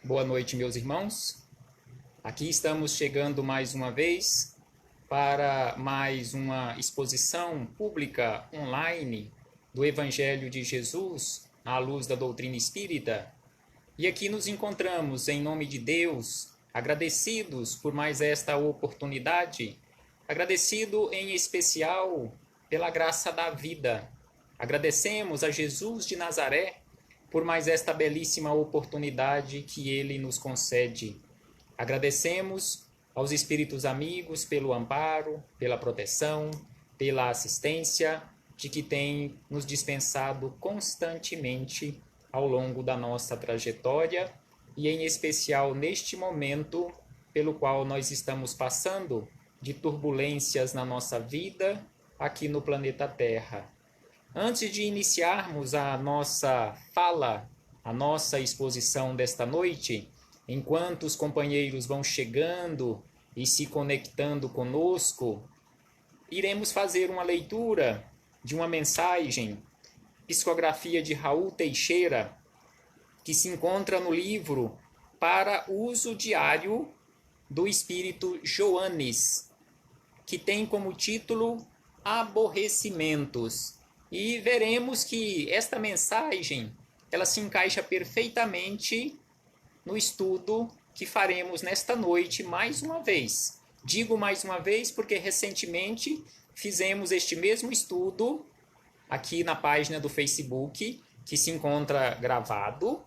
Boa noite, meus irmãos. Aqui estamos chegando mais uma vez para mais uma exposição pública online do Evangelho de Jesus à luz da doutrina espírita. E aqui nos encontramos, em nome de Deus, agradecidos por mais esta oportunidade, agradecido em especial pela graça da vida. Agradecemos a Jesus de Nazaré por mais esta belíssima oportunidade que ele nos concede. Agradecemos aos espíritos amigos pelo amparo, pela proteção, pela assistência de que têm nos dispensado constantemente ao longo da nossa trajetória e em especial neste momento pelo qual nós estamos passando de turbulências na nossa vida aqui no planeta Terra. Antes de iniciarmos a nossa fala, a nossa exposição desta noite, enquanto os companheiros vão chegando e se conectando conosco, iremos fazer uma leitura de uma mensagem, psicografia de Raul Teixeira, que se encontra no livro Para Uso Diário do Espírito Joanes, que tem como título Aborrecimentos. E veremos que esta mensagem ela se encaixa perfeitamente no estudo que faremos nesta noite mais uma vez. Digo mais uma vez porque recentemente fizemos este mesmo estudo aqui na página do Facebook, que se encontra gravado,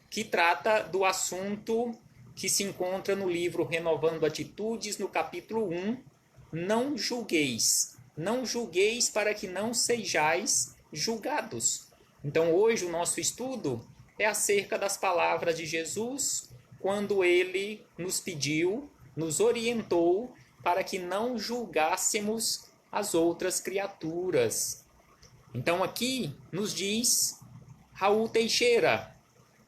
que trata do assunto que se encontra no livro Renovando Atitudes, no capítulo 1, Não julgueis. Não julgueis para que não sejais julgados. Então hoje o nosso estudo é acerca das palavras de Jesus, quando ele nos pediu, nos orientou para que não julgássemos as outras criaturas. Então aqui nos diz Raul Teixeira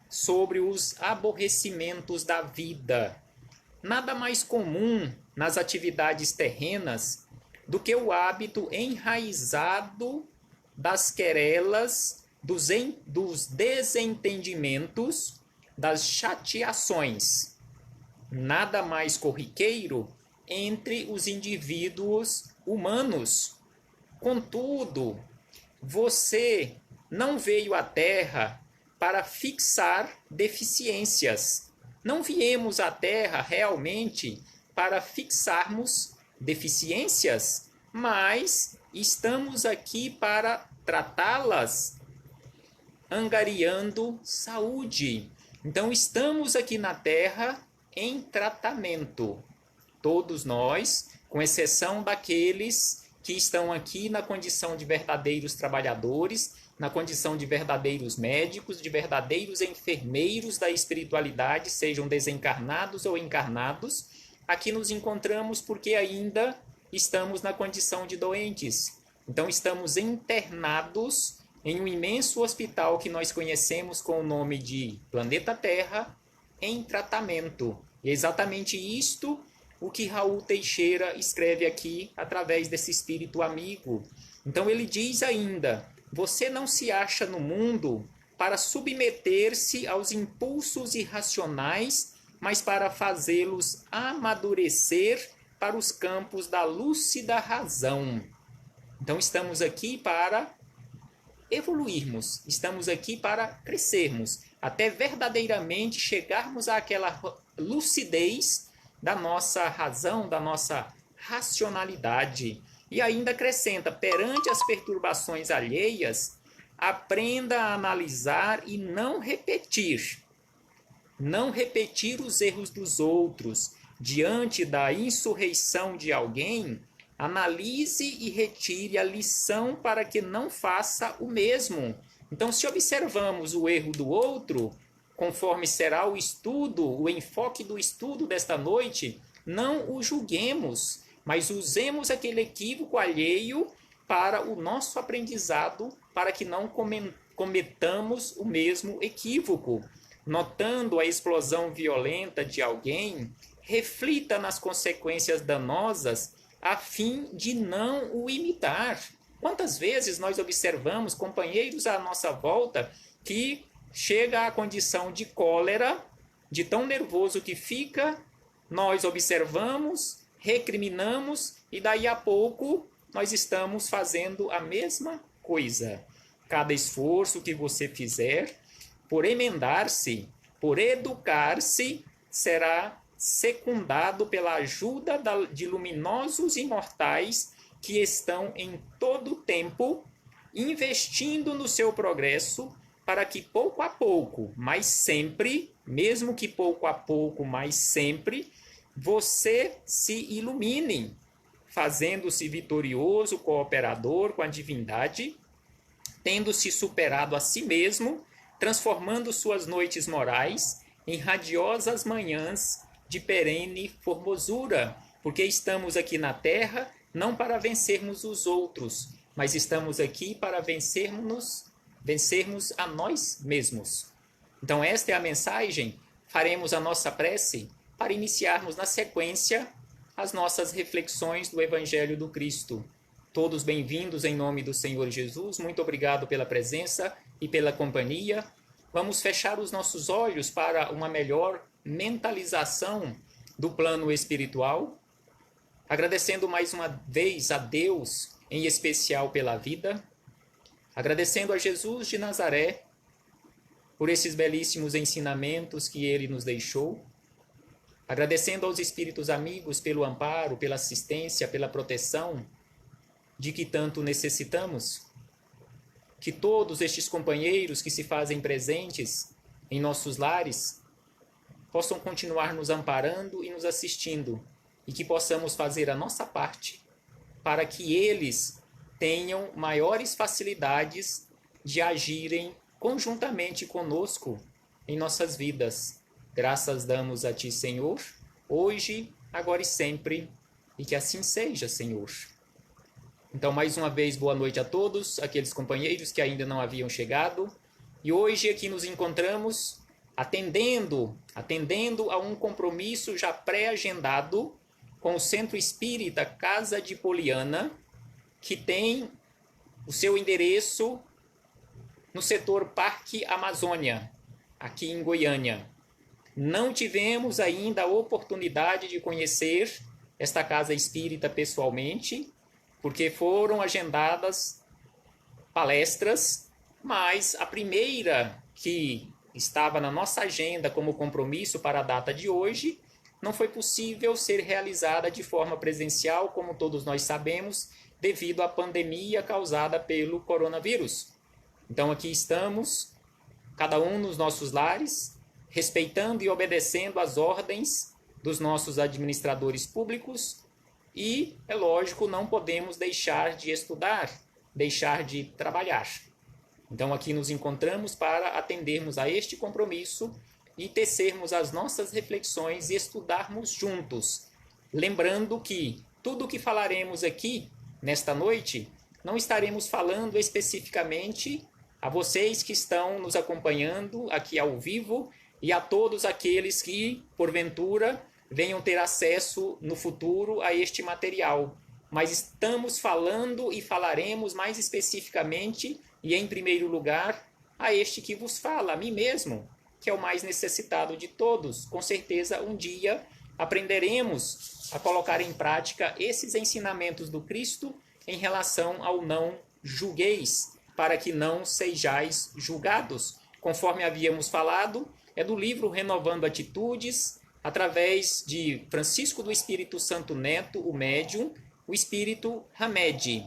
sobre os aborrecimentos da vida. Nada mais comum nas atividades terrenas do que o hábito enraizado das querelas, dos desentendimentos, das chateações. Nada mais corriqueiro entre os indivíduos humanos. Contudo, você não veio à Terra para fixar deficiências. Não viemos à Terra realmente para fixarmos deficiências, mas estamos aqui para tratá-las angariando saúde. Então estamos aqui na Terra em tratamento. Todos nós, com exceção daqueles que estão aqui na condição de verdadeiros trabalhadores, na condição de verdadeiros médicos, de verdadeiros enfermeiros da espiritualidade, sejam desencarnados ou encarnados, aqui nos encontramos porque ainda estamos na condição de doentes. Então estamos internados em um imenso hospital que nós conhecemos com o nome de Planeta Terra, em tratamento. E é exatamente isto o que Raul Teixeira escreve aqui através desse espírito amigo. Então ele diz ainda: você não se acha no mundo para submeter-se aos impulsos irracionais, mas para fazê-los amadurecer para os campos da lúcida razão. Então estamos aqui para evoluirmos, estamos aqui para crescermos, até verdadeiramente chegarmos àquela lucidez da nossa razão, da nossa racionalidade. E ainda acrescenta: perante as perturbações alheias, aprenda a analisar e não repetir. Não repetir os erros dos outros. Diante da insurreição de alguém, analise e retire a lição para que não faça o mesmo. Então, se observamos o erro do outro, conforme será o estudo, o enfoque do estudo desta noite, não o julguemos, mas usemos aquele equívoco alheio para o nosso aprendizado, para que não cometamos o mesmo equívoco. Notando a explosão violenta de alguém, reflita nas consequências danosas a fim de não o imitar. Quantas vezes nós observamos companheiros à nossa volta que chega à condição de cólera de tão nervoso que fica, nós observamos, recriminamos e daí a pouco nós estamos fazendo a mesma coisa. Cada esforço que você fizer por emendar-se, por educar-se, será secundado pela ajuda de luminosos imortais que estão em todo o tempo investindo no seu progresso para que pouco a pouco, mas sempre, mesmo que pouco a pouco, mas sempre, você se ilumine, fazendo-se vitorioso, cooperador com a divindade, tendo se superado a si mesmo, transformando suas noites morais em radiosas manhãs de perene formosura, porque estamos aqui na Terra não para vencermos os outros, mas estamos aqui para vencermos a nós mesmos. Então esta é a mensagem. Faremos a nossa prece para iniciarmos na sequência as nossas reflexões do Evangelho do Cristo. Todos bem-vindos em nome do Senhor Jesus. Muito obrigado pela presença e pela companhia. Vamos fechar os nossos olhos para uma melhor mentalização do plano espiritual, agradecendo mais uma vez a Deus, em especial pela vida, agradecendo a Jesus de Nazaré por esses belíssimos ensinamentos que ele nos deixou, agradecendo aos espíritos amigos pelo amparo, pela assistência, pela proteção de que tanto necessitamos. Que todos estes companheiros que se fazem presentes em nossos lares possam continuar nos amparando e nos assistindo, e que possamos fazer a nossa parte para que eles tenham maiores facilidades de agirem conjuntamente conosco em nossas vidas. Graças damos a Ti, Senhor, hoje, agora e sempre, e que assim seja, Senhor. Então, mais uma vez, boa noite a todos, aqueles companheiros que ainda não haviam chegado. E hoje aqui nos encontramos atendendo a um compromisso já pré-agendado com o Centro Espírita Casa de Poliana, que tem o seu endereço no setor Parque Amazônia, aqui em Goiânia. Não tivemos ainda a oportunidade de conhecer esta casa espírita pessoalmente, porque foram agendadas palestras, mas a primeira que estava na nossa agenda como compromisso para a data de hoje não foi possível ser realizada de forma presencial, como todos nós sabemos, devido à pandemia causada pelo coronavírus. Então aqui estamos, cada um nos nossos lares, respeitando e obedecendo às ordens dos nossos administradores públicos e, é lógico, não podemos deixar de estudar, deixar de trabalhar. Então aqui nos encontramos para atendermos a este compromisso e tecermos as nossas reflexões e estudarmos juntos. Lembrando que tudo o que falaremos aqui, nesta noite, não estaremos falando especificamente a vocês que estão nos acompanhando aqui ao vivo e a todos aqueles que, porventura, venham ter acesso no futuro a este material. Mas estamos falando e falaremos mais especificamente e em primeiro lugar a este que vos fala, a mim mesmo, que é o mais necessitado de todos. Com certeza um dia aprenderemos a colocar em prática esses ensinamentos do Cristo em relação ao não julgueis, para que não sejais julgados. Conforme havíamos falado, é do livro Renovando Atitudes, através de Francisco do Espírito Santo Neto, o médium, o Espírito Hamed.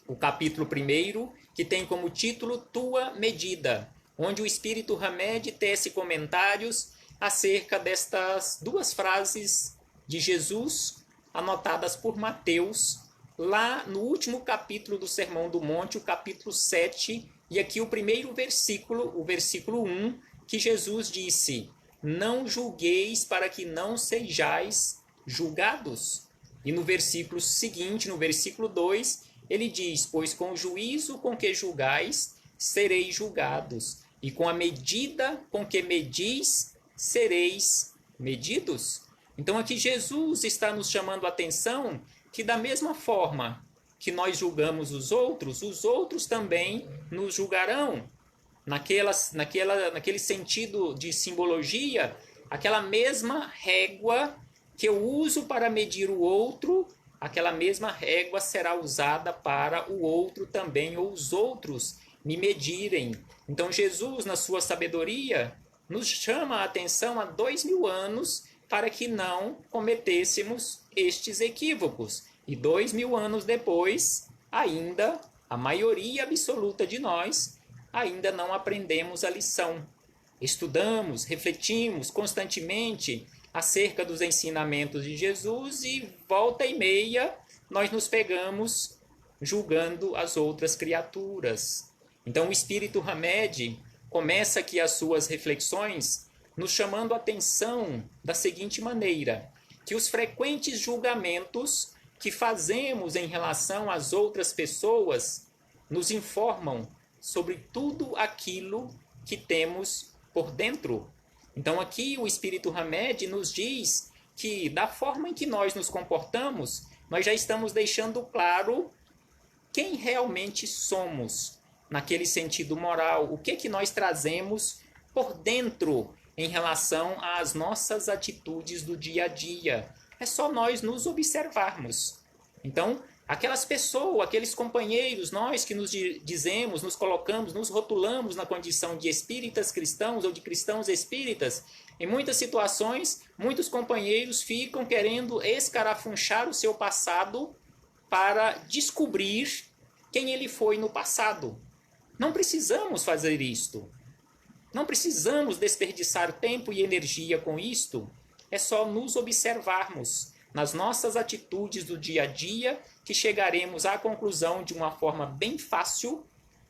O capítulo 1, que tem como título Tua Medida, onde o Espírito Hamed tece comentários acerca destas duas frases de Jesus, anotadas por Mateus, lá no último capítulo do Sermão do Monte, o capítulo 7, e aqui o primeiro versículo, o versículo 1, que Jesus disse: não julgueis para que não sejais julgados. E no versículo seguinte, no versículo 2, ele diz: pois com o juízo com que julgais, sereis julgados, e com a medida com que medis, sereis medidos. Então aqui Jesus está nos chamando a atenção que da mesma forma que nós julgamos os outros também nos julgarão. naquele sentido de simbologia, aquela mesma régua que eu uso para medir o outro, aquela mesma régua será usada para o outro também, ou os outros me medirem. Então Jesus, na sua sabedoria, nos chama a atenção há 2000 anos para que não cometêssemos estes equívocos. E 2000 anos depois, ainda, a maioria absoluta de nós, ainda não aprendemos a lição. Estudamos, refletimos constantemente acerca dos ensinamentos de Jesus e volta e meia nós nos pegamos julgando as outras criaturas. Então o espírito Hamed começa aqui as suas reflexões nos chamando a atenção da seguinte maneira, que os frequentes julgamentos que fazemos em relação às outras pessoas nos informam sobre tudo aquilo que temos por dentro. Então aqui o espírito Hamed nos diz que da forma em que nós nos comportamos, nós já estamos deixando claro quem realmente somos, naquele sentido moral, o que nós trazemos por dentro em relação às nossas atitudes do dia a dia. É só nós nos observarmos. Então, aquelas pessoas, aqueles companheiros, nós que nos dizemos, nos colocamos, nos rotulamos na condição de espíritas cristãos ou de cristãos espíritas, em muitas situações, muitos companheiros ficam querendo escarafunchar o seu passado para descobrir quem ele foi no passado. Não precisamos fazer isto. Não precisamos desperdiçar tempo e energia com isto. É só nos observarmos nas nossas atitudes do dia a dia que chegaremos à conclusão de uma forma bem fácil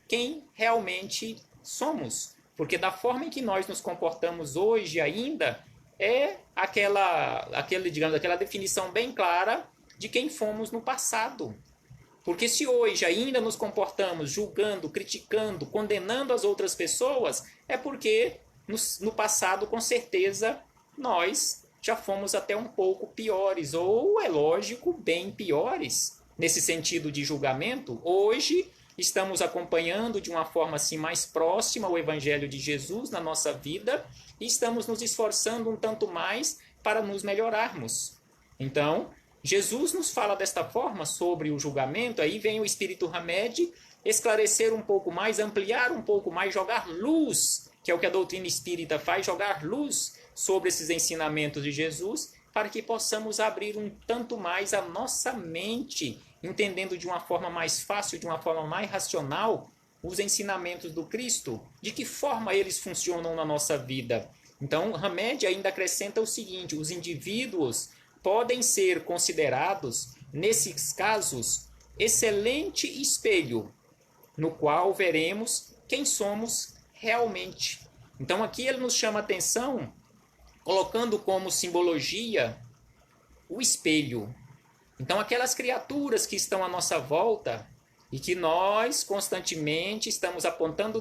quem realmente somos. Porque da forma em que nós nos comportamos hoje ainda é aquela definição bem clara de quem fomos no passado. Porque se hoje ainda nos comportamos julgando, criticando, condenando as outras pessoas, é porque no passado, com certeza, nós já fomos até um pouco piores, ou, é lógico, bem piores. Nesse sentido de julgamento, hoje estamos acompanhando de uma forma assim mais próxima o Evangelho de Jesus na nossa vida e estamos nos esforçando um tanto mais para nos melhorarmos. Então, Jesus nos fala desta forma sobre o julgamento, aí vem o espírito Hamed esclarecer um pouco mais, ampliar um pouco mais, jogar luz, que é o que a doutrina espírita faz, jogar luz sobre esses ensinamentos de Jesus, para que possamos abrir um tanto mais a nossa mente, entendendo de uma forma mais fácil, de uma forma mais racional, os ensinamentos do Cristo, de que forma eles funcionam na nossa vida. Então, Hamed ainda acrescenta o seguinte, os indivíduos podem ser considerados, nesses casos, excelente espelho, no qual veremos quem somos realmente. Então aqui ele nos chama a atenção, colocando como simbologia o espelho. Então aquelas criaturas que estão à nossa volta e que nós constantemente estamos apontando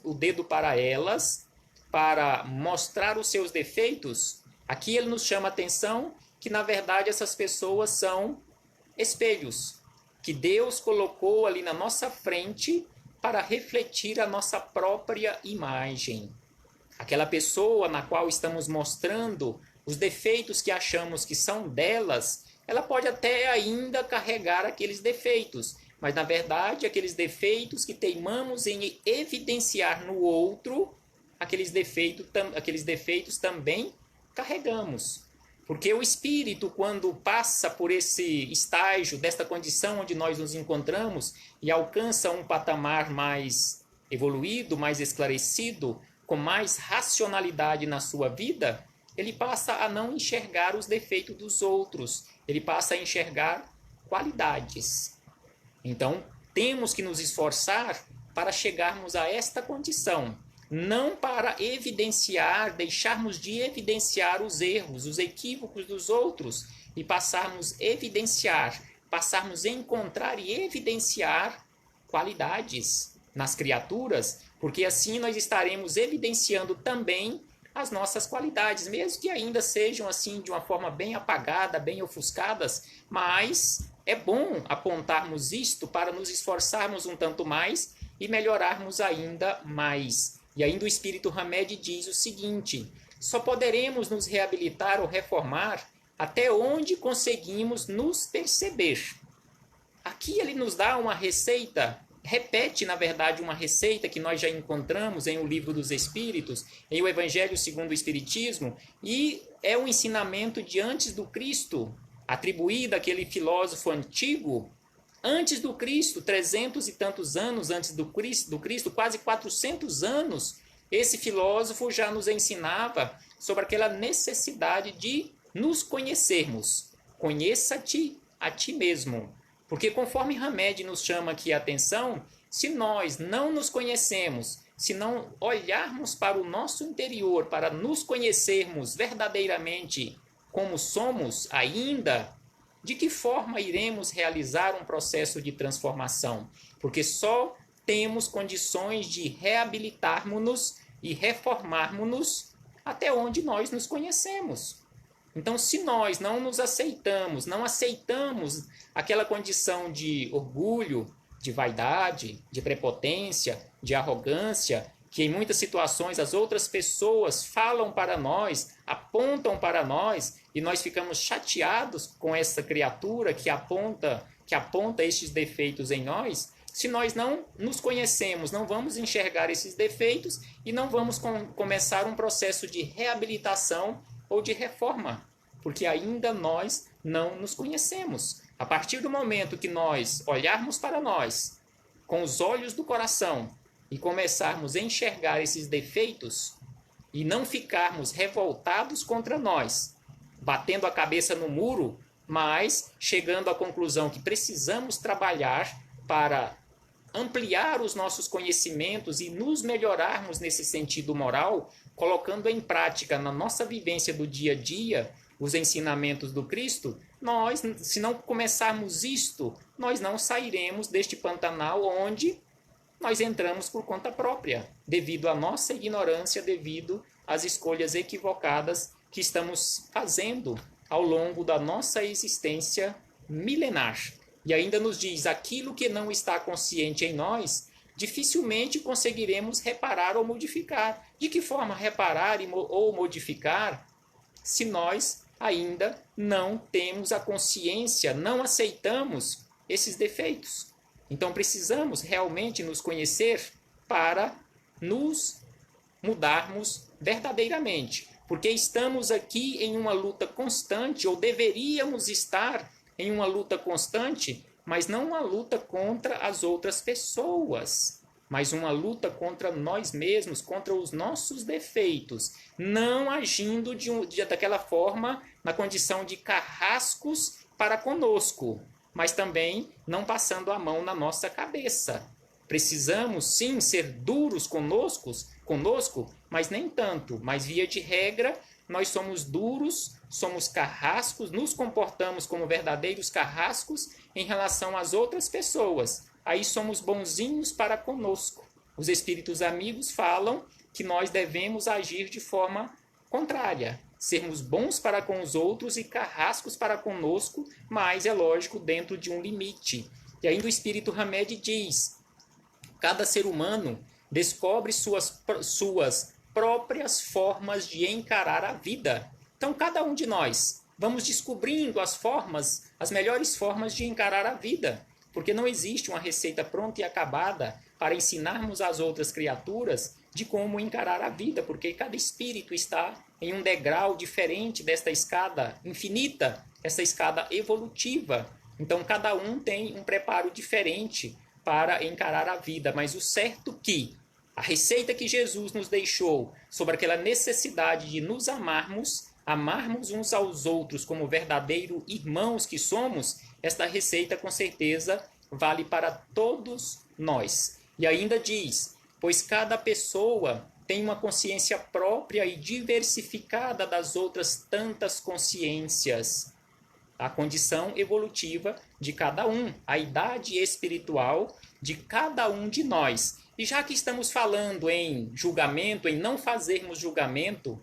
o dedo para elas, para mostrar os seus defeitos, aqui ele nos chama a atenção que na verdade essas pessoas são espelhos, que Deus colocou ali na nossa frente para refletir a nossa própria imagem. Aquela pessoa na qual estamos mostrando os defeitos que achamos que são delas, ela pode até ainda carregar aqueles defeitos, mas na verdade aqueles defeitos que teimamos em evidenciar no outro, aqueles defeitos também carregamos. Porque o espírito, quando passa por esse estágio, desta condição onde nós nos encontramos e alcança um patamar mais evoluído, mais esclarecido, com mais racionalidade na sua vida, ele passa a não enxergar os defeitos dos outros, ele passa a enxergar qualidades. Então, temos que nos esforçar para chegarmos a esta condição. Não para evidenciar, deixarmos de evidenciar os erros, os equívocos dos outros e passarmos a encontrar e evidenciar qualidades nas criaturas, porque assim nós estaremos evidenciando também as nossas qualidades, mesmo que ainda sejam assim de uma forma bem apagada, bem ofuscadas, mas é bom apontarmos isto para nos esforçarmos um tanto mais e melhorarmos ainda mais. E ainda o Espírito Hamed diz o seguinte: só poderemos nos reabilitar ou reformar até onde conseguimos nos perceber. Aqui ele nos dá uma receita, repete, na verdade, uma receita que nós já encontramos em O Livro dos Espíritos, em O Evangelho segundo o Espiritismo, e é um ensinamento de antes do Cristo, atribuído àquele filósofo antigo, antes do Cristo, 300 e tantos anos antes do Cristo, quase 400 anos, esse filósofo já nos ensinava sobre aquela necessidade de nos conhecermos. Conheça-te a ti mesmo. Porque conforme Hamed nos chama aqui a atenção, se nós não nos conhecemos, se não olharmos para o nosso interior, para nos conhecermos verdadeiramente como somos ainda, de que forma iremos realizar um processo de transformação? Porque só temos condições de reabilitarmos-nos e reformarmos-nos até onde nós nos conhecemos. Então, se nós não nos aceitamos, não aceitamos aquela condição de orgulho, de vaidade, de prepotência, de arrogância, que em muitas situações as outras pessoas falam para nós, apontam para nós, e nós ficamos chateados com essa criatura que aponta estes defeitos em nós, se nós não nos conhecemos, não vamos enxergar esses defeitos e não vamos começar um processo de reabilitação ou de reforma, porque ainda nós não nos conhecemos. A partir do momento que nós olharmos para nós com os olhos do coração e começarmos a enxergar esses defeitos e não ficarmos revoltados contra nós, batendo a cabeça no muro, mas chegando à conclusão que precisamos trabalhar para ampliar os nossos conhecimentos e nos melhorarmos nesse sentido moral, colocando em prática na nossa vivência do dia a dia os ensinamentos do Cristo, nós, se não começarmos isto, nós não sairemos deste Pantanal onde nós entramos por conta própria, devido à nossa ignorância, devido às escolhas equivocadas que estamos fazendo ao longo da nossa existência milenar. E ainda nos diz, aquilo que não está consciente em nós, dificilmente conseguiremos reparar ou modificar. De que forma reparar ou modificar se nós ainda não temos a consciência, não aceitamos esses defeitos? Então precisamos realmente nos conhecer para nos mudarmos verdadeiramente, porque estamos aqui em uma luta constante, ou deveríamos estar em uma luta constante, mas não uma luta contra as outras pessoas, mas uma luta contra nós mesmos, contra os nossos defeitos, não agindo daquela forma na condição de carrascos para conosco, mas também não passando a mão na nossa cabeça. Precisamos sim ser duros conosco, mas nem tanto, mas via de regra nós somos duros, somos carrascos, nos comportamos como verdadeiros carrascos em relação às outras pessoas. Aí somos bonzinhos para conosco. Os espíritos amigos falam que nós devemos agir de forma contrária, sermos bons para com os outros e carrascos para conosco, mas é lógico dentro de um limite. E ainda o Espírito Hamed diz: cada ser humano descobre suas próprias formas de encarar a vida. Então, cada um de nós vamos descobrindo as melhores formas de encarar a vida, porque não existe uma receita pronta e acabada para ensinarmos às outras criaturas de como encarar a vida, porque cada espírito está em um degrau diferente desta escada infinita, essa escada evolutiva. Então, cada um tem um preparo diferente para encarar a vida, mas o certo que a receita que Jesus nos deixou sobre aquela necessidade de nos amarmos uns aos outros como verdadeiros irmãos que somos, esta receita com certeza vale para todos nós. E ainda diz, pois cada pessoa tem uma consciência própria e diversificada das outras tantas consciências. A condição evolutiva de cada um, a idade espiritual de cada um de nós. E já que estamos falando em julgamento, em não fazermos julgamento,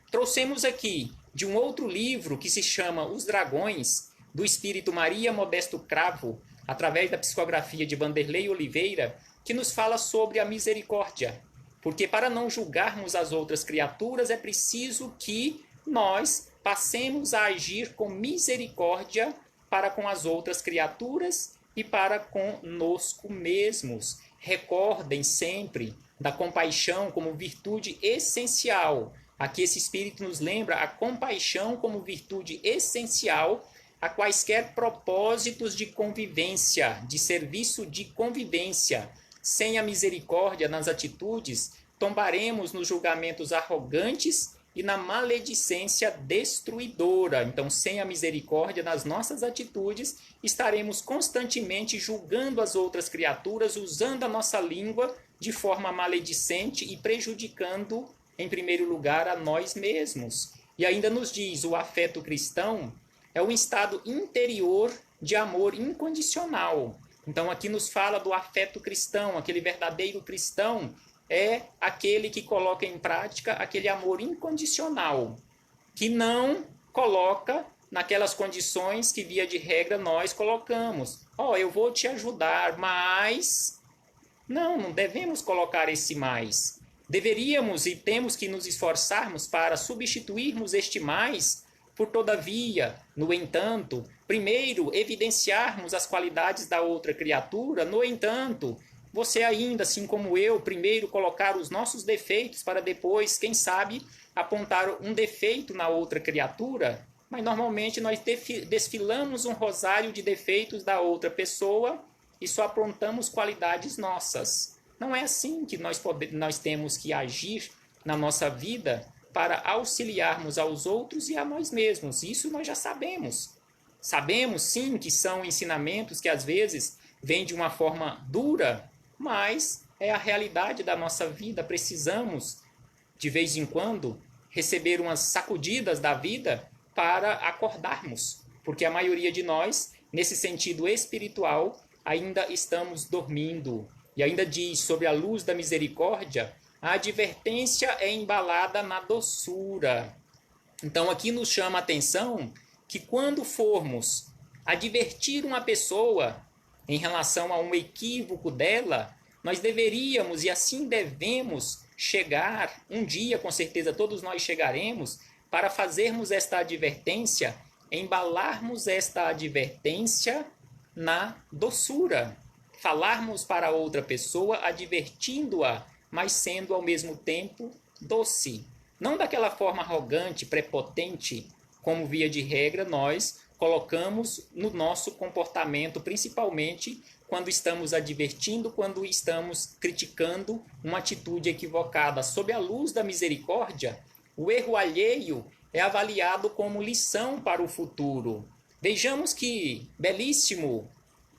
trouxemos aqui de um outro livro que se chama Os Dragões, do espírito Maria Modesto Cravo, através da psicografia de Vanderlei Oliveira, que nos fala sobre a misericórdia. Porque para não julgarmos as outras criaturas é preciso que nós passemos a agir com misericórdia para com as outras criaturas e para conosco mesmos. Recordem sempre da compaixão como virtude essencial. Aqui esse Espírito nos lembra a compaixão como virtude essencial a quaisquer propósitos de convivência, de serviço de convivência. Sem a misericórdia nas atitudes, tombaremos nos julgamentos arrogantes e na maledicência destruidora. Então, sem a misericórdia nas nossas atitudes, estaremos constantemente julgando as outras criaturas, usando a nossa língua de forma maledicente e prejudicando, em primeiro lugar, a nós mesmos. E ainda nos diz, o afeto cristão é um estado interior de amor incondicional. Então, aqui nos fala do afeto cristão, aquele verdadeiro cristão é aquele que coloca em prática aquele amor incondicional, que não coloca naquelas condições que, via de regra, nós colocamos. Eu vou te ajudar, mas... Não devemos colocar esse mais. Deveríamos e temos que nos esforçarmos para substituirmos este mais por todavia, no entanto, primeiro evidenciarmos as qualidades da outra criatura, no entanto, você ainda, assim como eu, primeiro colocar os nossos defeitos para depois, quem sabe, apontar um defeito na outra criatura, mas normalmente nós desfilamos um rosário de defeitos da outra pessoa e só apontamos qualidades nossas. Não é assim que nós temos que agir na nossa vida para auxiliarmos aos outros e a nós mesmos. Isso nós já sabemos. Sabemos, sim, que são ensinamentos que às vezes vêm de uma forma dura, mas é a realidade da nossa vida. Precisamos, de vez em quando, receber umas sacudidas da vida para acordarmos. Porque a maioria de nós, nesse sentido espiritual, ainda estamos dormindo. E ainda diz, sobre a luz da misericórdia, a advertência é embalada na doçura. Então aqui nos chama a atenção que quando formos advertir uma pessoa em relação a um equívoco dela, nós deveríamos e assim devemos chegar, um dia com certeza todos nós chegaremos, para fazermos esta advertência, embalarmos esta advertência na doçura. Falarmos para outra pessoa, advertindo-a, mas sendo ao mesmo tempo doce. Não daquela forma arrogante, prepotente, como via de regra nós colocamos no nosso comportamento, principalmente quando estamos advertindo, quando estamos criticando uma atitude equivocada. Sob a luz da misericórdia, o erro alheio é avaliado como lição para o futuro. Vejamos que belíssimo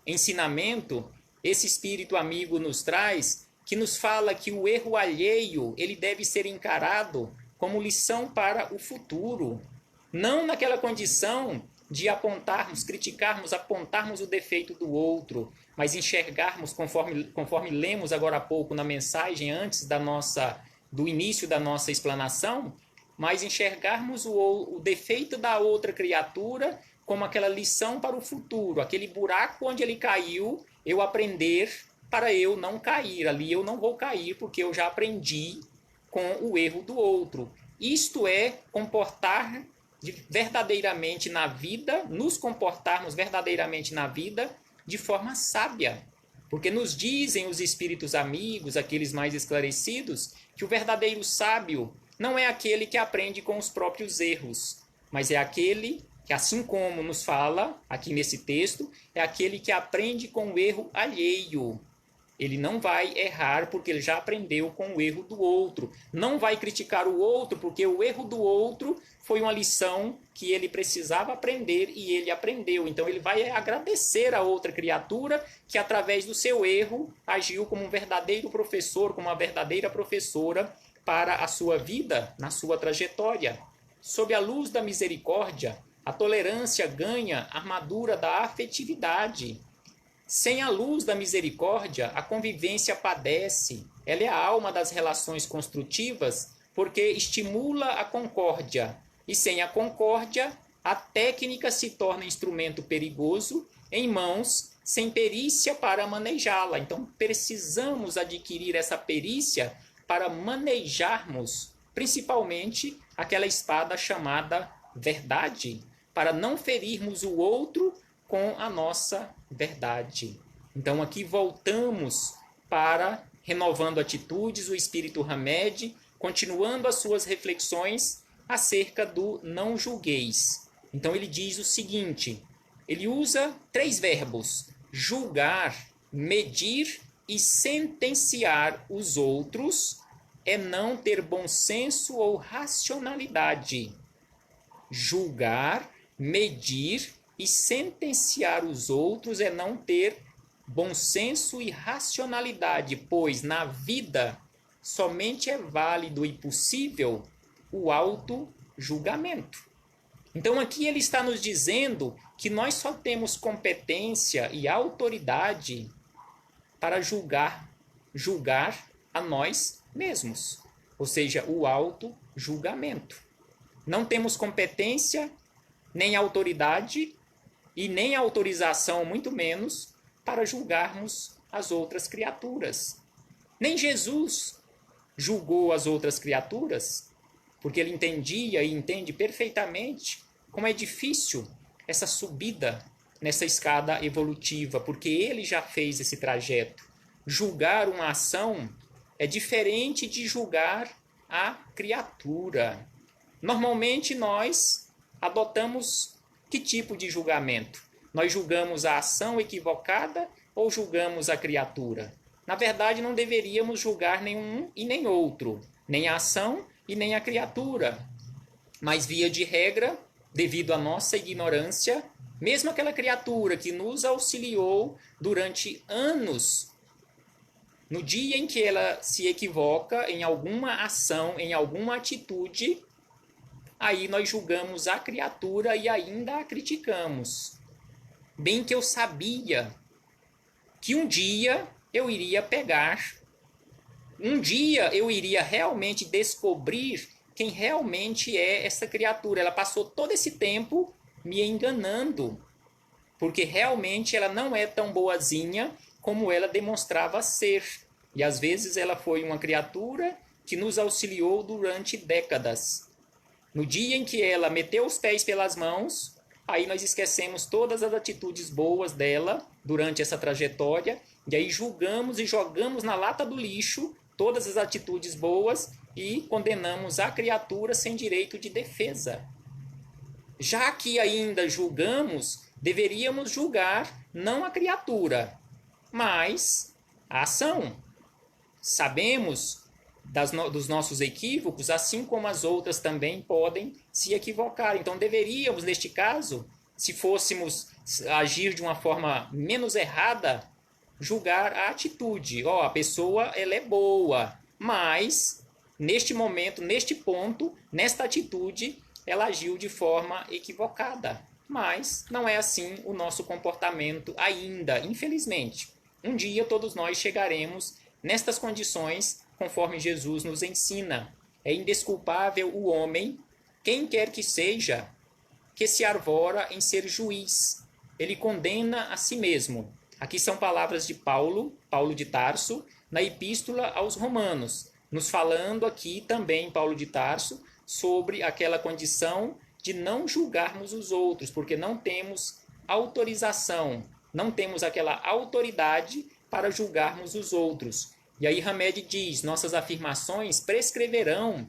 ensinamento esse espírito amigo nos traz, que nos fala que o erro alheio ele deve ser encarado como lição para o futuro. Não naquela condição de apontarmos, criticarmos, apontarmos o defeito do outro, mas enxergarmos, conforme lemos agora há pouco na mensagem antes do início da nossa explanação, mas enxergarmos o defeito da outra criatura como aquela lição para o futuro, aquele buraco onde ele caiu, eu aprender para eu não cair. Ali eu não vou cair porque eu já aprendi com o erro do outro. Isto é comportar verdadeiramente na vida, nos comportarmos verdadeiramente na vida de forma sábia. Porque nos dizem os espíritos amigos, aqueles mais esclarecidos, que o verdadeiro sábio não é aquele que aprende com os próprios erros, mas é aquele que, assim como nos fala aqui nesse texto, é aquele que aprende com o erro alheio. Ele não vai errar porque ele já aprendeu com o erro do outro. Não vai criticar o outro porque o erro do outro foi uma lição que ele precisava aprender e ele aprendeu. Então ele vai agradecer a outra criatura que através do seu erro agiu como um verdadeiro professor, como uma verdadeira professora para a sua vida, na sua trajetória. Sob a luz da misericórdia, a tolerância ganha armadura da afetividade. Sem a luz da misericórdia, a convivência padece. Ela é a alma das relações construtivas porque estimula a concórdia. E sem a concórdia, a técnica se torna instrumento perigoso em mãos sem perícia para manejá-la. Então, precisamos adquirir essa perícia para manejarmos, principalmente, aquela espada chamada verdade, para não ferirmos o outro com a nossa verdade. Então, aqui voltamos para Renovando Atitudes, o Espírito Hamed, continuando as suas reflexões acerca do não julgueis. Então, ele diz o seguinte, ele usa 3 verbos, julgar, medir e sentenciar os outros é não ter bom senso ou racionalidade. Julgar, medir e sentenciar os outros é não ter bom senso e racionalidade, pois na vida somente é válido e possível o auto-julgamento. Então aqui ele está nos dizendo que nós só temos competência e autoridade para julgar a nós mesmos, ou seja, o auto-julgamento. Não temos competência, nem autoridade e nem autorização, muito menos, para julgarmos as outras criaturas. Nem Jesus julgou as outras criaturas, porque ele entendia e entende perfeitamente como é difícil essa subida nessa escada evolutiva, porque ele já fez esse trajeto. Julgar uma ação é diferente de julgar a criatura. Normalmente nós adotamos que tipo de julgamento? Nós julgamos a ação equivocada ou julgamos a criatura? Na verdade, não deveríamos julgar nenhum e nem outro, nem a ação e nem a criatura. Mas, via de regra, devido à nossa ignorância, mesmo aquela criatura que nos auxiliou durante anos, no dia em que ela se equivoca em alguma ação, em alguma atitude, aí nós julgamos a criatura e ainda a criticamos. Bem que eu sabia que um dia eu iria pegar, um dia eu iria realmente descobrir quem realmente é essa criatura. Ela passou todo esse tempo me enganando, porque realmente ela não é tão boazinha como ela demonstrava ser. E às vezes ela foi uma criatura que nos auxiliou durante décadas. No dia em que ela meteu os pés pelas mãos, aí nós esquecemos todas as atitudes boas dela durante essa trajetória, e aí julgamos e jogamos na lata do lixo todas as atitudes boas e condenamos a criatura sem direito de defesa. Já que ainda julgamos, deveríamos julgar não a criatura, mas a ação. Sabemos dos nossos equívocos, assim como as outras também podem se equivocar. Então deveríamos, neste caso, se fôssemos agir de uma forma menos errada, julgar a atitude. A pessoa ela é boa, mas neste momento, neste ponto, nesta atitude, ela agiu de forma equivocada. Mas não é assim o nosso comportamento ainda, infelizmente. Um dia todos nós chegaremos nestas condições, conforme Jesus nos ensina. É indesculpável o homem, quem quer que seja, que se arvora em ser juiz. Ele condena a si mesmo. Aqui são palavras de Paulo de Tarso, na Epístola aos Romanos, nos falando aqui também, Paulo de Tarso, sobre aquela condição de não julgarmos os outros, porque não temos autorização, não temos aquela autoridade para julgarmos os outros. E aí Hamed diz, nossas afirmações prescreverão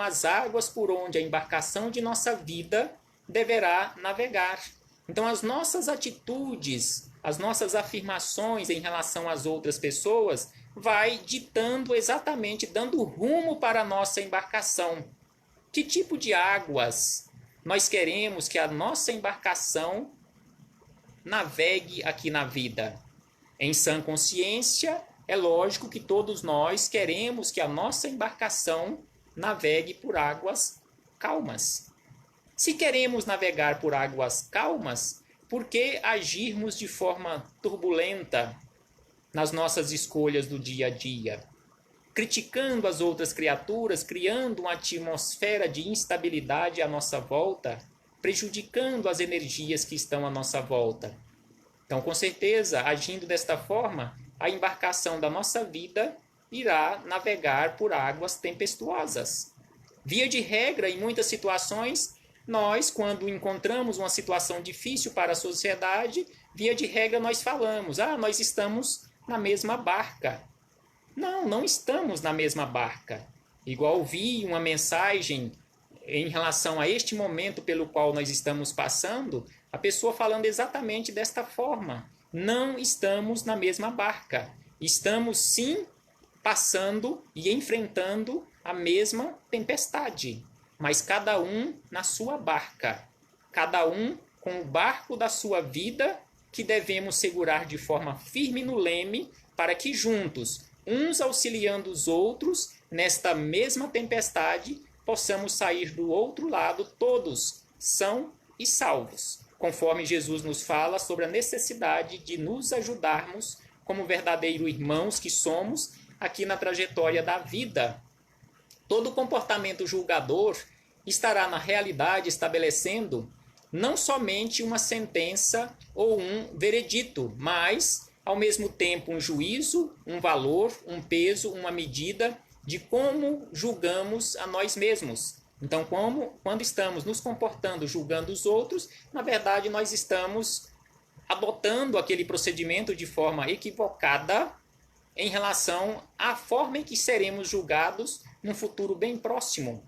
as águas por onde a embarcação de nossa vida deverá navegar. Então as nossas atitudes, as nossas afirmações em relação às outras pessoas vai ditando exatamente, dando rumo para a nossa embarcação. Que tipo de águas nós queremos que a nossa embarcação navegue aqui na vida? Em sã consciência, é lógico que todos nós queremos que a nossa embarcação navegue por águas calmas. Se queremos navegar por águas calmas, por que agirmos de forma turbulenta nas nossas escolhas do dia a dia? Criticando as outras criaturas, criando uma atmosfera de instabilidade à nossa volta, prejudicando as energias que estão à nossa volta. Então, com certeza, agindo desta forma, a embarcação da nossa vida irá navegar por águas tempestuosas. Via de regra, em muitas situações, nós, quando encontramos uma situação difícil para a sociedade, via de regra nós falamos, nós estamos na mesma barca. Não, não estamos na mesma barca. Igual vi uma mensagem em relação a este momento pelo qual nós estamos passando, a pessoa falando exatamente desta forma. Não estamos na mesma barca. Estamos sim passando e enfrentando a mesma tempestade, mas cada um na sua barca, cada um com o barco da sua vida que devemos segurar de forma firme no leme para que juntos, uns auxiliando os outros nesta mesma tempestade, possamos sair do outro lado todos são e salvos, conforme Jesus nos fala sobre a necessidade de nos ajudarmos como verdadeiros irmãos que somos aqui na trajetória da vida. Todo comportamento julgador estará na realidade estabelecendo não somente uma sentença ou um veredito, mas, ao mesmo tempo, um juízo, um valor, um peso, uma medida de como julgamos a nós mesmos. Então, quando estamos nos comportando julgando os outros, na verdade nós estamos adotando aquele procedimento de forma equivocada em relação à forma em que seremos julgados num futuro bem próximo.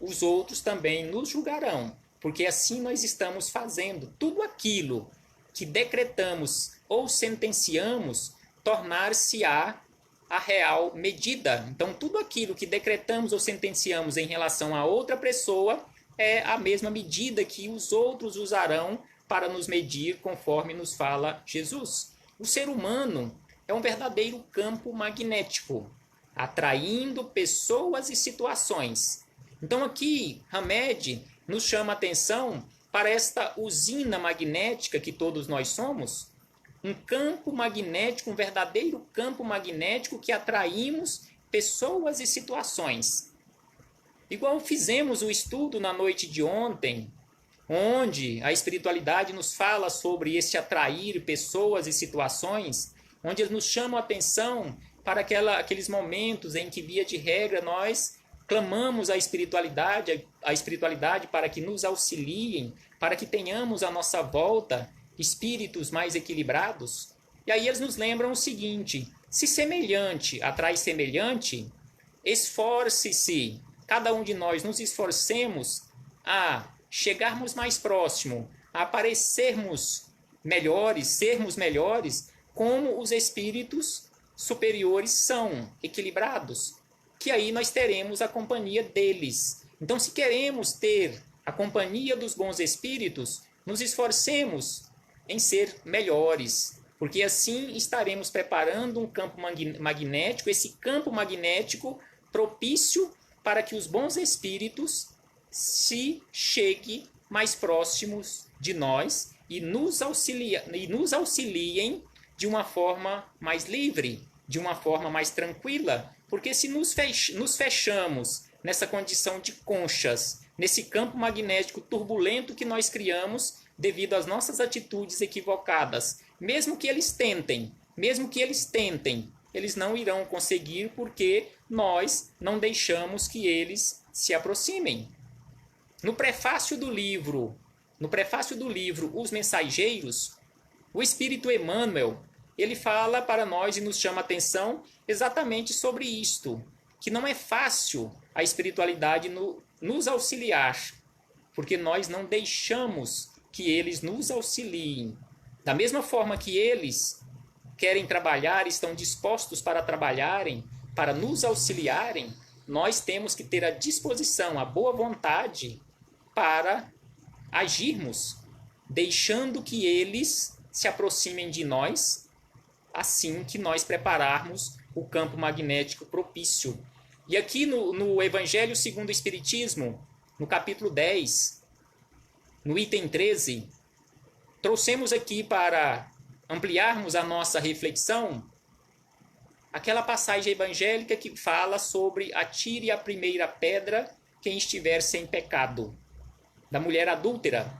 Os outros também nos julgarão, porque assim nós estamos fazendo tudo aquilo que decretamos ou sentenciamos tornar-se-á a real medida. Então, tudo aquilo que decretamos ou sentenciamos em relação a outra pessoa é a mesma medida que os outros usarão para nos medir, conforme nos fala Jesus. O ser humano é um verdadeiro campo magnético, atraindo pessoas e situações. Então aqui, Hamed nos chama a atenção para esta usina magnética que todos nós somos, um campo magnético, um verdadeiro campo magnético que atraímos pessoas e situações. Igual fizemos o estudo na noite de ontem, onde a espiritualidade nos fala sobre esse atrair pessoas e situações, onde eles nos chamam a atenção para aqueles momentos em que, via de regra, nós clamamos a espiritualidade para que nos auxiliem, para que tenhamos à nossa volta espíritos mais equilibrados. E aí eles nos lembram o seguinte: se semelhante atrai semelhante, esforce-se, cada um de nós nos esforcemos a chegarmos mais próximo, a aparecermos melhores, sermos melhores, como os espíritos superiores são, equilibrados, que aí nós teremos a companhia deles. Então, se queremos ter a companhia dos bons espíritos, nos esforcemos em ser melhores, porque assim estaremos preparando um campo magnético, esse campo magnético propício para que os bons espíritos se cheguem mais próximos de nós e nos auxiliem de uma forma mais livre, de uma forma mais tranquila, porque se nos fechamos nessa condição de conchas, nesse campo magnético turbulento que nós criamos devido às nossas atitudes equivocadas, mesmo que eles tentem, eles não irão conseguir porque nós não deixamos que eles se aproximem. No prefácio do livro Os Mensageiros, o Espírito Emmanuel, ele fala para nós e nos chama a atenção exatamente sobre isto, que não é fácil a espiritualidade nos auxiliar, porque nós não deixamos que eles nos auxiliem. Da mesma forma que eles querem trabalhar, estão dispostos para trabalharem, para nos auxiliarem, nós temos que ter a disposição, a boa vontade para agirmos, deixando que eles se aproximem de nós, assim que nós prepararmos o campo magnético propício. E aqui no Evangelho segundo o Espiritismo, no capítulo 10, no item 13, trouxemos aqui para ampliarmos a nossa reflexão aquela passagem evangélica que fala sobre atire a primeira pedra quem estiver sem pecado, da mulher adúltera.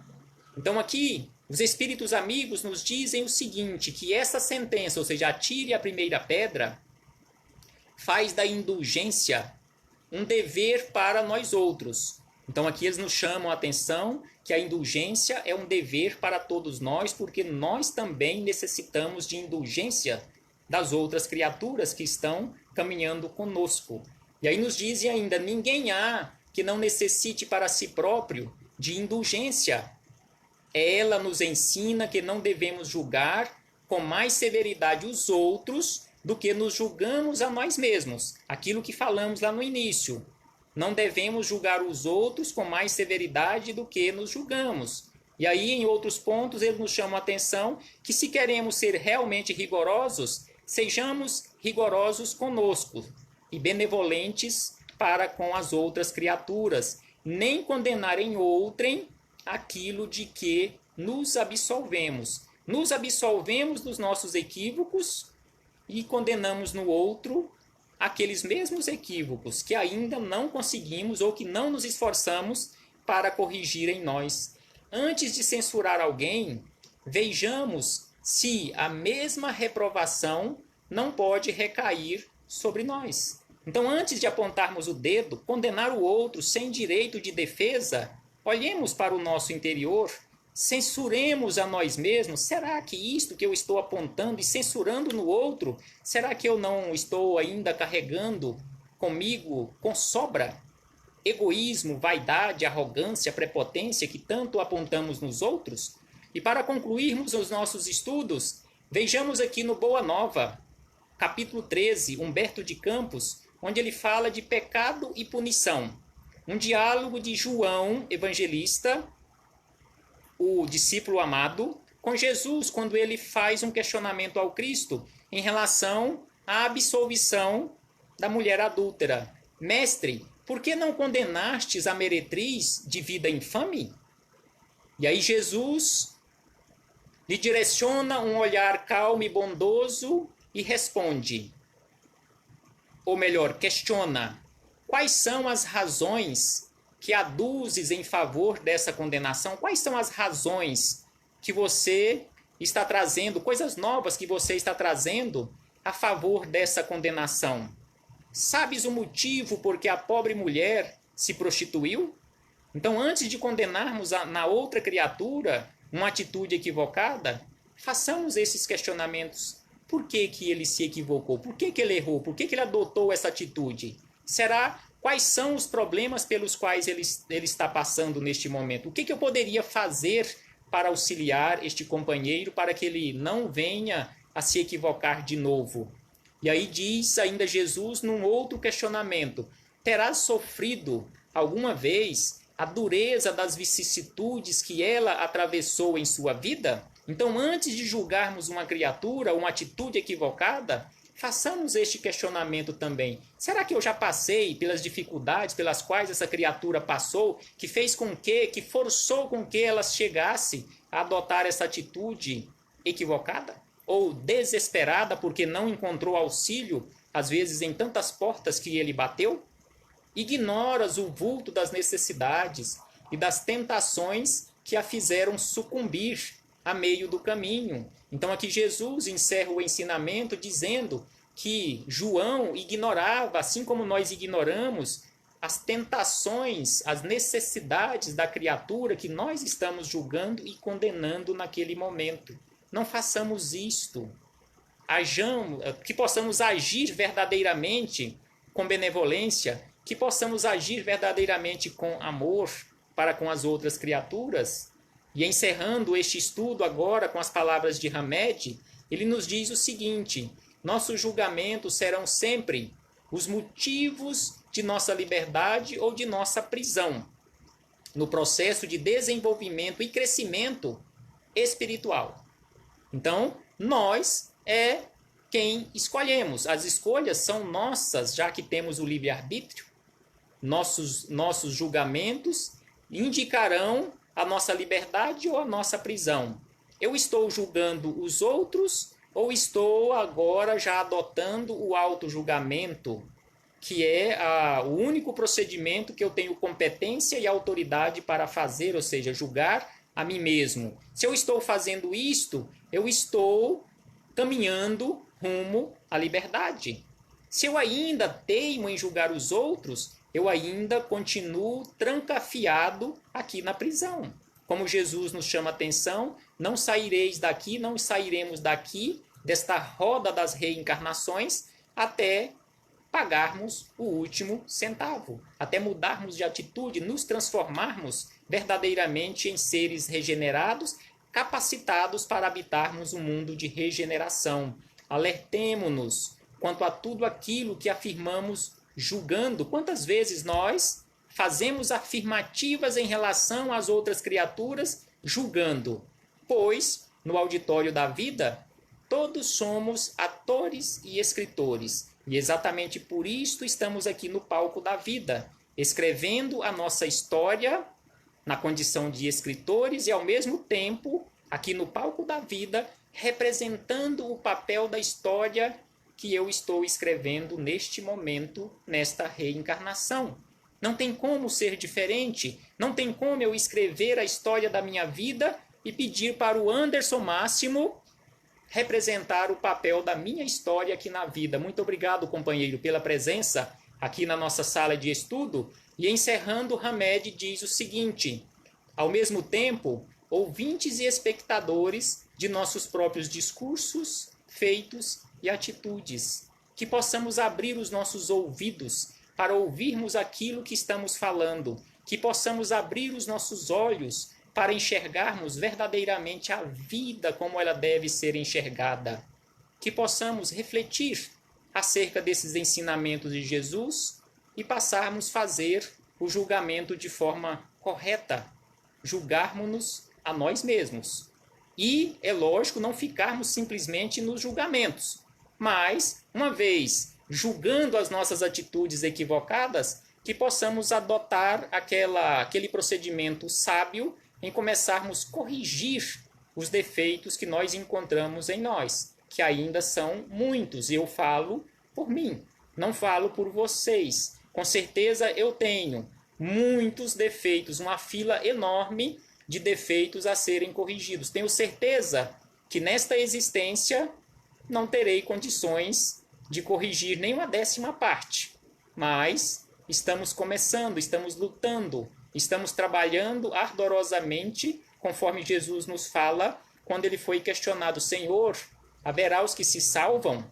Então aqui Os espíritos amigos nos dizem o seguinte, que essa sentença, ou seja, atire a primeira pedra, faz da indulgência um dever para nós outros. Então aqui eles nos chamam a atenção que a indulgência é um dever para todos nós, porque nós também necessitamos de indulgência das outras criaturas que estão caminhando conosco. E aí nos dizem ainda, ninguém há que não necessite para si próprio de indulgência. Ela nos ensina que não devemos julgar com mais severidade os outros do que nos julgamos a nós mesmos. Aquilo que falamos lá no início. Não devemos julgar os outros com mais severidade do que nos julgamos. E aí, em outros pontos, ele nos chama a atenção que se queremos ser realmente rigorosos, sejamos rigorosos conosco e benevolentes para com as outras criaturas, nem condenar em outrem aquilo de que nos absolvemos. Nos absolvemos dos nossos equívocos e condenamos no outro aqueles mesmos equívocos que ainda não conseguimos ou que não nos esforçamos para corrigir em nós. Antes de censurar alguém, vejamos se a mesma reprovação não pode recair sobre nós. Então, antes de apontarmos o dedo, condenar o outro sem direito de defesa, olhemos para o nosso interior, censuremos a nós mesmos. Será que isto que eu estou apontando e censurando no outro, será que eu não estou ainda carregando comigo com sobra? Egoísmo, vaidade, arrogância, prepotência que tanto apontamos nos outros? E para concluirmos os nossos estudos, vejamos aqui no Boa Nova, capítulo 13, Humberto de Campos, onde ele fala de pecado e punição. Um diálogo de João Evangelista, o discípulo amado, com Jesus, quando ele faz um questionamento ao Cristo em relação à absolvição da mulher adúltera. Mestre, por que não condenastes a meretriz de vida infame? E aí Jesus lhe direciona um olhar calmo e bondoso e responde, ou melhor, questiona, quais são as razões que aduzes em favor dessa condenação? Quais são as razões que você está trazendo, coisas novas que você está trazendo a favor dessa condenação? Sabes o motivo por que a pobre mulher se prostituiu? Então, antes de condenarmos na outra criatura uma atitude equivocada, façamos esses questionamentos. Por que que ele se equivocou? Por que que ele errou? Por que que ele adotou essa atitude? Será quais são os problemas pelos quais ele está passando neste momento? O que que eu poderia fazer para auxiliar este companheiro para que ele não venha a se equivocar de novo? E aí diz ainda Jesus num outro questionamento, terás sofrido alguma vez a dureza das vicissitudes que ela atravessou em sua vida? Então, antes de julgarmos uma criatura, uma atitude equivocada, façamos este questionamento também. Será que eu já passei pelas dificuldades pelas quais essa criatura passou, que fez com que forçou com que ela chegasse a adotar essa atitude equivocada? Ou desesperada porque não encontrou auxílio, às vezes em tantas portas que ele bateu? Ignoras o vulto das necessidades e das tentações que a fizeram sucumbir a meio do caminho. Então aqui Jesus encerra o ensinamento dizendo que João ignorava, assim como nós ignoramos, as tentações, as necessidades da criatura que nós estamos julgando e condenando naquele momento. Não façamos isto. Que possamos agir verdadeiramente com benevolência, que possamos agir verdadeiramente com amor para com as outras criaturas. E encerrando este estudo agora com as palavras de Hamed, ele nos diz o seguinte, nossos julgamentos serão sempre os motivos de nossa liberdade ou de nossa prisão, no processo de desenvolvimento e crescimento espiritual. Então, nós é quem escolhemos. As escolhas são nossas, já que temos o livre-arbítrio. Nossos julgamentos indicarão a nossa liberdade ou a nossa prisão. Eu estou julgando os outros ou estou agora já adotando o auto-julgamento, que é o único procedimento que eu tenho competência e autoridade para fazer, ou seja, julgar a mim mesmo. Se eu estou fazendo isto, eu estou caminhando rumo à liberdade. Se eu ainda teimo em julgar os outros, eu ainda continuo trancafiado aqui na prisão. Como Jesus nos chama a atenção, não saireis daqui, não sairemos daqui, desta roda das reencarnações, até pagarmos o último centavo, até mudarmos de atitude, nos transformarmos verdadeiramente em seres regenerados, capacitados para habitarmos um mundo de regeneração. Alertemo-nos quanto a tudo aquilo que afirmamos julgando. Quantas vezes nós fazemos afirmativas em relação às outras criaturas julgando? Pois, no auditório da vida, todos somos atores e escritores. E exatamente por isso estamos aqui no palco da vida, escrevendo a nossa história na condição de escritores e, ao mesmo tempo, aqui no palco da vida, representando o papel da história que eu estou escrevendo neste momento, nesta reencarnação. Não tem como ser diferente, não tem como eu escrever a história da minha vida e pedir para o Anderson Máximo representar o papel da minha história aqui na vida. Muito obrigado, companheiro, pela presença aqui na nossa sala de estudo. E encerrando, Hamed diz o seguinte: ao mesmo tempo, ouvintes e espectadores de nossos próprios discursos, feitos e atitudes, que possamos abrir os nossos ouvidos para ouvirmos aquilo que estamos falando, que possamos abrir os nossos olhos para enxergarmos verdadeiramente a vida como ela deve ser enxergada, que possamos refletir acerca desses ensinamentos de Jesus e passarmos a fazer o julgamento de forma correta, julgarmos-nos a nós mesmos. E, é lógico, não ficarmos simplesmente nos julgamentos, mas, uma vez julgando as nossas atitudes equivocadas, que possamos adotar aquele procedimento sábio em começarmos a corrigir os defeitos que nós encontramos em nós, que ainda são muitos. Eu falo por mim, não falo por vocês. Com certeza eu tenho muitos defeitos, uma fila enorme de defeitos a serem corrigidos. Tenho certeza que nesta existência não terei condições de corrigir nem uma 10ª parte, mas estamos começando, estamos lutando, estamos trabalhando ardorosamente, conforme Jesus nos fala, quando ele foi questionado: Senhor, haverá os que se salvam?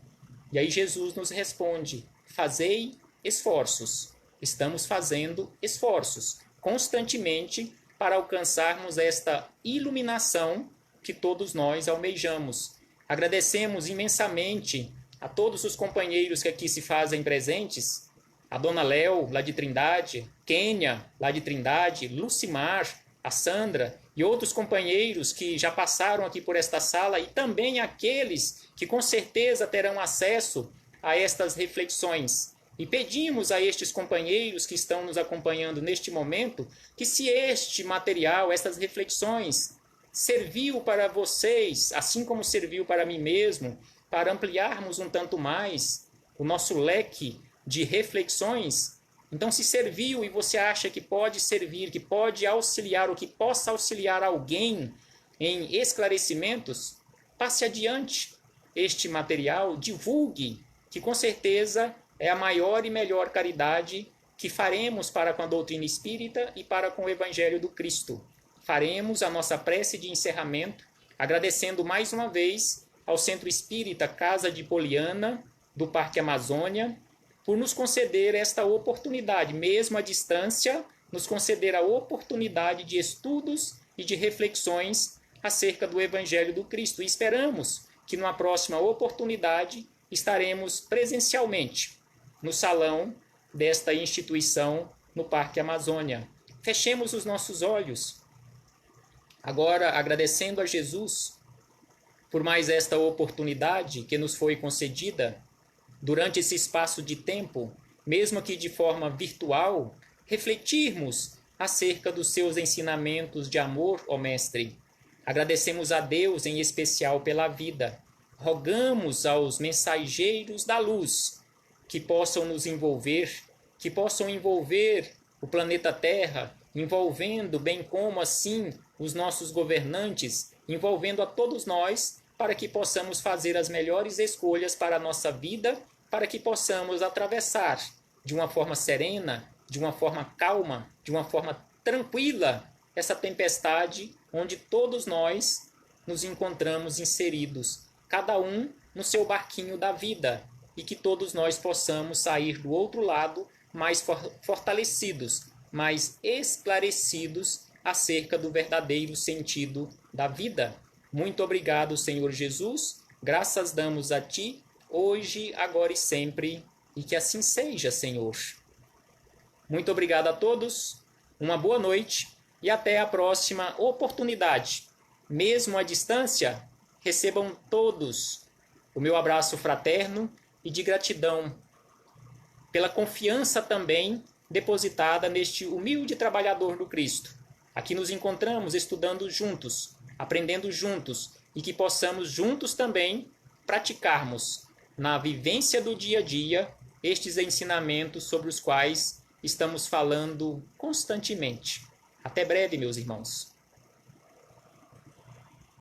E aí Jesus nos responde: fazei esforços. Estamos fazendo esforços constantemente para alcançarmos esta iluminação que todos nós almejamos. Agradecemos imensamente a todos os companheiros que aqui se fazem presentes, a Dona Léo, lá de Trindade, Kênia, lá de Trindade, Lucimar, a Sandra e outros companheiros que já passaram aqui por esta sala, e também aqueles que com certeza terão acesso a estas reflexões. E pedimos a estes companheiros que estão nos acompanhando neste momento que, se este material, estas reflexões, serviu para vocês, assim como serviu para mim mesmo, para ampliarmos um tanto mais o nosso leque de reflexões, então, se serviu e você acha que pode servir, que pode auxiliar ou que possa auxiliar alguém em esclarecimentos, passe adiante este material, divulgue, que com certeza é a maior e melhor caridade que faremos para com a doutrina espírita e para com o Evangelho do Cristo. Faremos a nossa prece de encerramento, agradecendo mais uma vez ao Centro Espírita Casa de Poliana, do Parque Amazônia, por nos conceder esta oportunidade, mesmo à distância, nos conceder a oportunidade de estudos e de reflexões acerca do Evangelho do Cristo. E esperamos que numa próxima oportunidade estaremos presencialmente no salão desta instituição no Parque Amazônia. Fechemos os nossos olhos, agora agradecendo a Jesus por mais esta oportunidade que nos foi concedida durante esse espaço de tempo, mesmo que de forma virtual, refletirmos acerca dos seus ensinamentos de amor, ó Mestre. Agradecemos a Deus em especial pela vida. Rogamos aos mensageiros da luz que possam nos envolver, que possam envolver o planeta Terra, envolvendo bem como assim os nossos governantes, envolvendo a todos nós, para que possamos fazer as melhores escolhas para a nossa vida, para que possamos atravessar de uma forma serena, de uma forma calma, de uma forma tranquila, essa tempestade onde todos nós nos encontramos inseridos, cada um no seu barquinho da vida, e que todos nós possamos sair do outro lado mais fortalecidos, mais esclarecidos acerca do verdadeiro sentido da vida. Muito obrigado, Senhor Jesus. Graças damos a Ti, hoje, agora e sempre, e que assim seja, Senhor. Muito obrigado a todos, uma boa noite e até a próxima oportunidade. Mesmo à distância, recebam todos o meu abraço fraterno e de gratidão pela confiança também depositada neste humilde trabalhador do Cristo. Aqui nos encontramos estudando juntos, aprendendo juntos e que possamos juntos também praticarmos na vivência do dia a dia estes ensinamentos sobre os quais estamos falando constantemente. Até breve, meus irmãos.